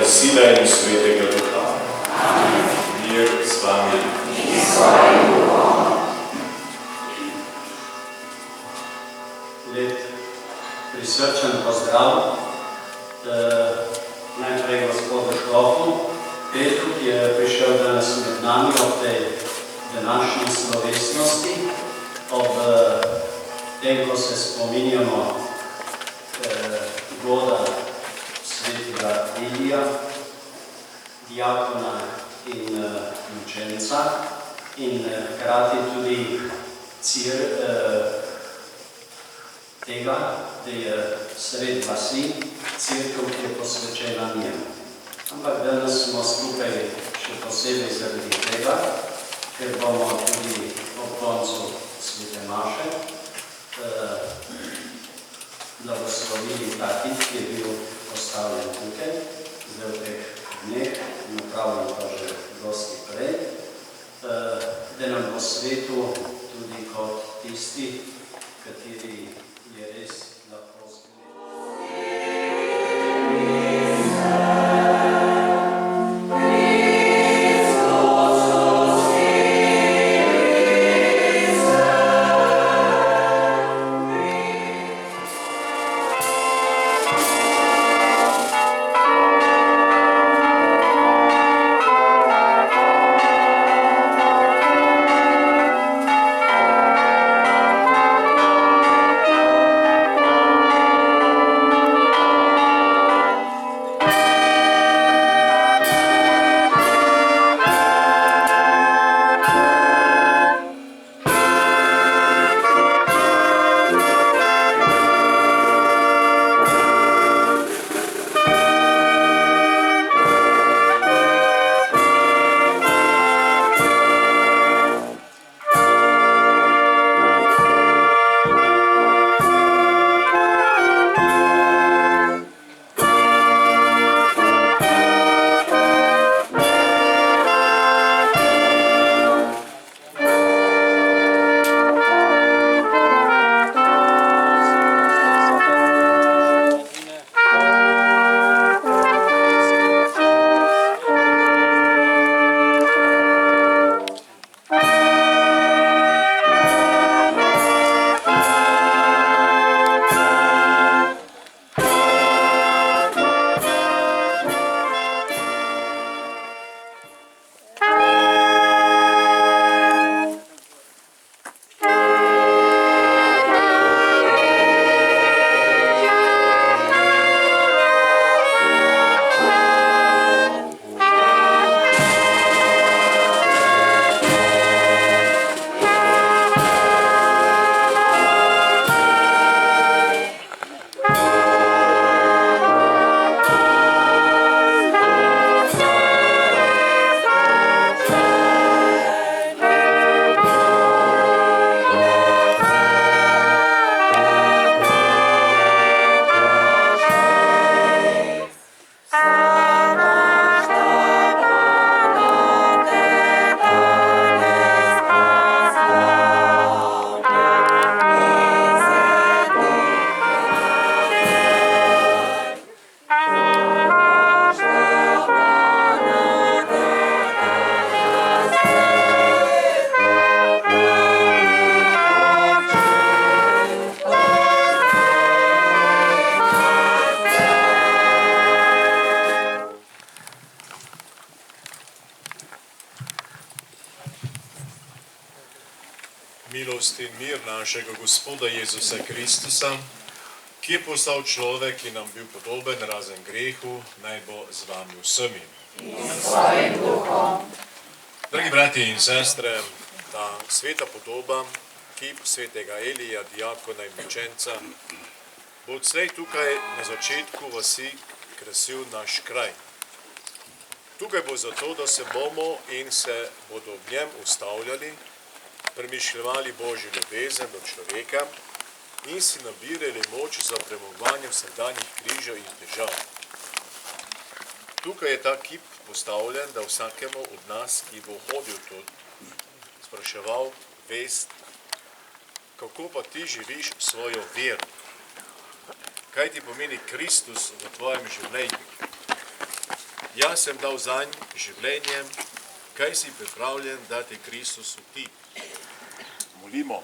Sina in Svetega Duha. Mir z vami. Lep prisrčen pozdrav. Najprej gospodu škofu Petru, ki je prišel danes med nami ob tej današnji slovesnosti, ob tem, ko se spominjamo goda svetega Ilija, diakona in mučenca in hkrati tudi tega, da je sred vasi cerkev, ki je posvečena njemu. Ampak danes smo skupaj še posebej zaradi tega, ker bomo tudi ob koncu svete maše blagoslovili ta kip, ki je bil postavljen tukaj, zdaj v teh dneh, in upravljam pa že dosti prej, da nam bo svetu tudi kot tisti, kateri je res lahko zgled. Milost in mir našega Gospoda Jezusa Kristusa, ki je postal človek in nam bil podoben razen grehu, naj bo z vami vsemi. In s svojim duhom. Dragi brati in sestre, ta sveta podoba, kip svetega Elija, diakona in mučenca, bo odslej tukaj na začetku vasi krasil naš kraj. Tukaj bo zato, da se bomo in se bodo v njem ustavljali, premišljevali Božjo ljubezen do človeka in si nabirali moč za premagovanje vsakdanjih križev in težav. Tukaj je ta kip postavljen, da vsakemu od nas, ki bo hodil tu, spraševal vest, kako pa ti živiš svojo vero. Kaj ti pomeni Kristus v tvojem življenju? Jaz sem dal zanj življenje, kaj si pripravljen dati Kristusu ti? Molimo.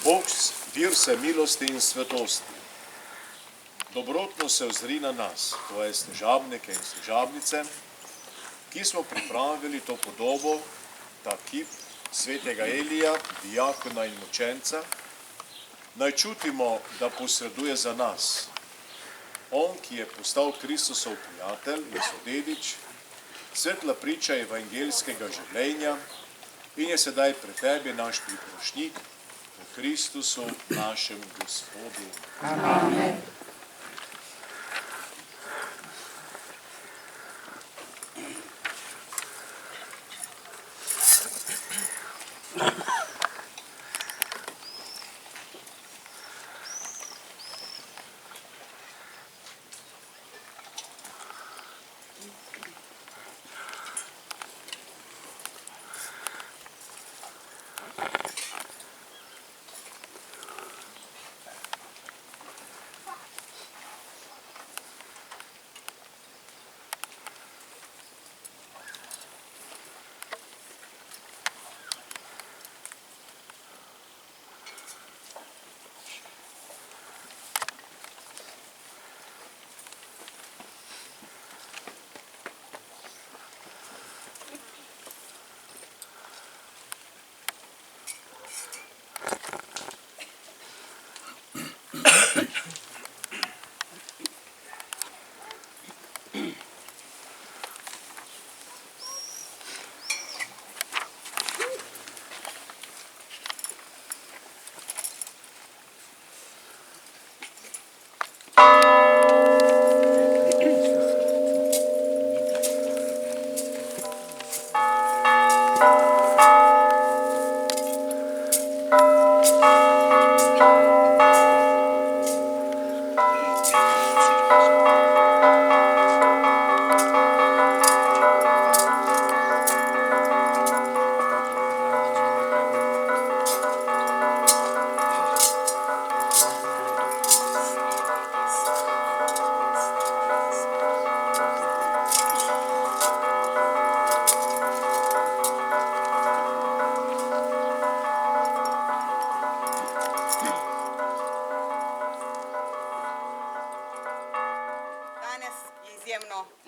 Bog, vir vse milosti in svetosti, dobrotno se ozri na nas, tvoje služabnike in služabnice, ki smo pripravili to podobo, ta kip svetega Elija, diakona in mučenca, naj čutimo, da posreduje za nas. On, ki je postal Kristusov prijatelj in sodedič, svetla priča evangeljskega življenja in je sedaj pri tebi naš priprošnjik v Kristusu našem Gospodu. Amen.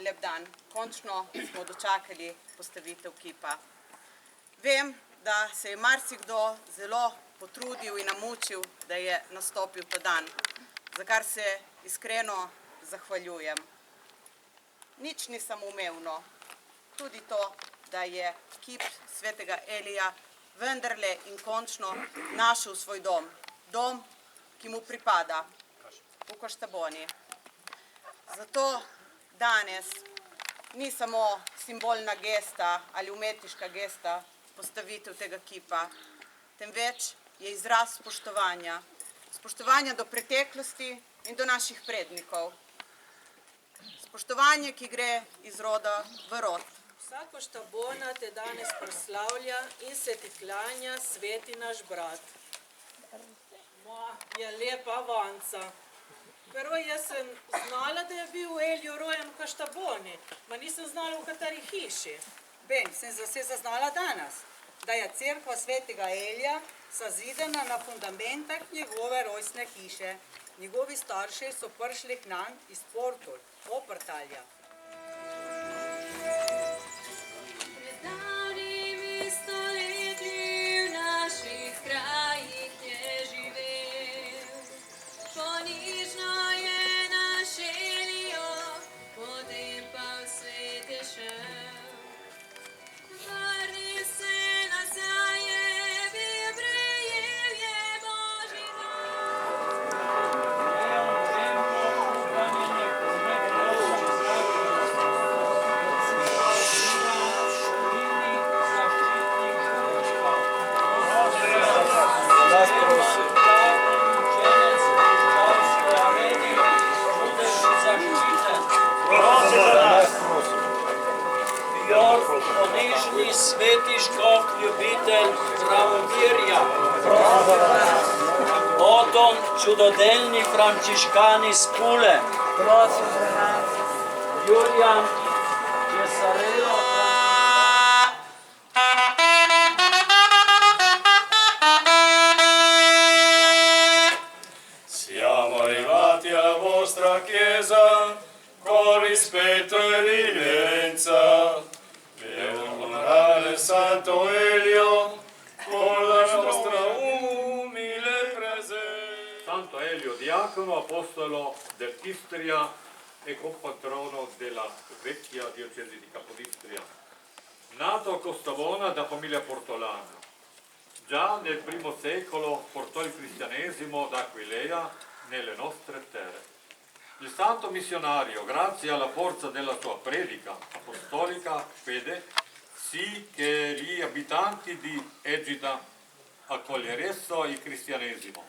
Lep dan. Končno smo dočakali postavitev kipa. Vem, da se je marsikdo zelo potrudil in namučil, da je nastopil ta dan, za kar se iskreno zahvaljujem. Nič ni samoumevno. Tudi to, da je kip svetega Elija vendarle in končno našel svoj dom. Dom, ki mu pripada, v Koštaboni. Zato danes ni samo simbolna gesta ali umetniška gesta postavitev tega kipa, temveč je izraz spoštovanja. Spoštovanja do preteklosti in do naših prednikov. Spoštovanje, ki gre iz roda v rod. Vsa Koštabona te danes proslavlja in se ti klanja sveti naš brat. Je lepa vanca. Prvo jaz sem znala, da je bil Elio rojen v Koštaboni, ma nisem znala, v kateri hiši. Ben, sem zase zaznala danes, da je cerkva svetega Elija sazidana na fundamentah njegove rojstne hiše. Njegovi starši so prišli k nam iz Portul, Oprtalja. Ponižni sveti škof ljubitelj pravovirja, potom čudodelni frančiškani z Pule, Julian Cesareo Siamo arrivati alla vostra chiesa con rispetto e riverenza per onorare il Santo Elio con la nostra umile presenza. Santo Elio, diacono, apostolo dell'Istria e compatrono della vecchia diocesi di Capodistria. Nato a Costavona da famiglia portolana, già nel I secolo portò il cristianesimo da Aquileia nelle nostre terre. Il santo missionario, grazie alla forza della sua predica apostolica fede, sì che gli abitanti di Egida accogliessero il cristianesimo.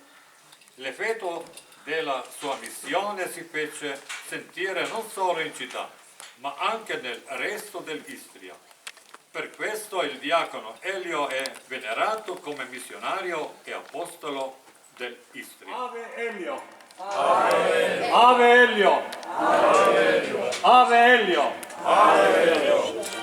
L'effetto della sua missione si fece sentire non solo in città, ma anche nel resto dell'Istria. Per questo il diacono Elio è venerato come missionario e apostolo dell'Istria. Ave Elio! Ave Elio! Ave Elio! Ave Elio!